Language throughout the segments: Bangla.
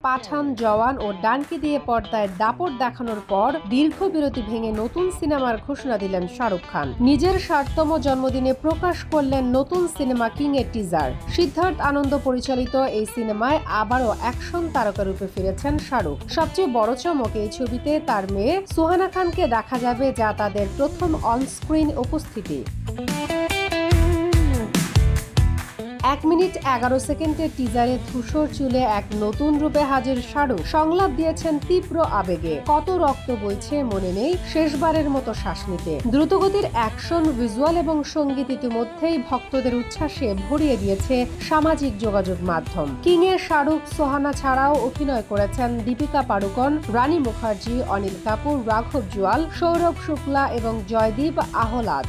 পাঠান, জওয়ান ও ডানকি দিয়ে পর্দায় দাপট দেখানোর পর দীর্ঘ বিরতি ভেঙে নতুন সিনেমার ঘোষণা দিলেন শাহরুখ খান। নিজের ৬০তম জন্মদিনে প্রকাশ করলেন নতুন সিনেমা কিং এর টিজার। সিদ্ধার্থ আনন্দ পরিচালিত এই সিনেমায় আবারও অ্যাকশন তারকা রূপে ফিরেছেন শাহরুখ। সবচেয়ে বড় চমক, এই ছবিতে তার মেয়ে সুহানা খানকে দেখা যাবে, যা তাদের প্রথম অনস্ক্রিন উপস্থিতি। ১ মিনিট ১১ সেকেন্ডের টিজারে ধূসর চুলে এক নতুন রূপে হাজির শাহরুখ। সংলাপ দিয়েছেন তীব্র আবেগে। কত রক্ত বইছে মনে নেই, শেষবারের মতো শ্বাস নিতে। দ্রুতগতির অ্যাকশন, ভিজুয়াল এবং সঙ্গীত ইতিমধ্যেই ভক্তদের উচ্ছ্বাসে ভরিয়ে দিয়েছে সামাজিক যোগাযোগ মাধ্যম। কিং এ শাহরুখ, সোহানা ছাড়াও অভিনয় করেছেন দীপিকা পাড়ুকোন, রানী মুখার্জি, অনিল কাপুর, রাঘব জুয়াল, সৌরভ শুক্লা এবং জয়দীপ আহলাদ।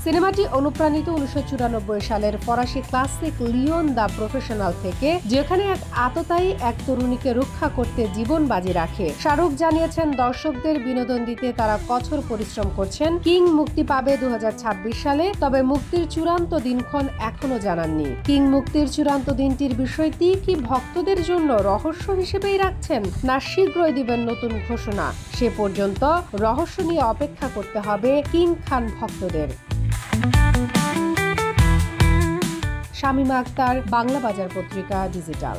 সিনেমাটি অনুপ্রাণিত ১৯৯৪ সালের ফরাসি ক্লাসিক লিওন দ্য প্রফেশনাল থেকে, যেখানে এক আততায়ী এক তরুণীকে রক্ষা করতে জীবন বাজি রাখে। শাহরুখ জানিয়েছেন, দর্শকদের বিনোদন দিতে তারা কঠোর পরিশ্রম করছেন। কিং মুক্তি পাবে ২০২৬ সালে, তবে মুক্তির চূড়ান্ত দিনক্ষণ এখনো জানাননি। কিং মুক্তির চূড়ান্ত দিনটির বিষয়টি কি ভক্তদের জন্য রহস্য হিসেবেই রাখছেন, না শীঘ্রই দিবেন নতুন ঘোষণা? সে পর্যন্ত রহস্য নিয়ে অপেক্ষা করতে হবে কিং খান ভক্তদের। শামীমা আক্তার, বাংলা বাজার পত্রিকা, ডিজিটাল।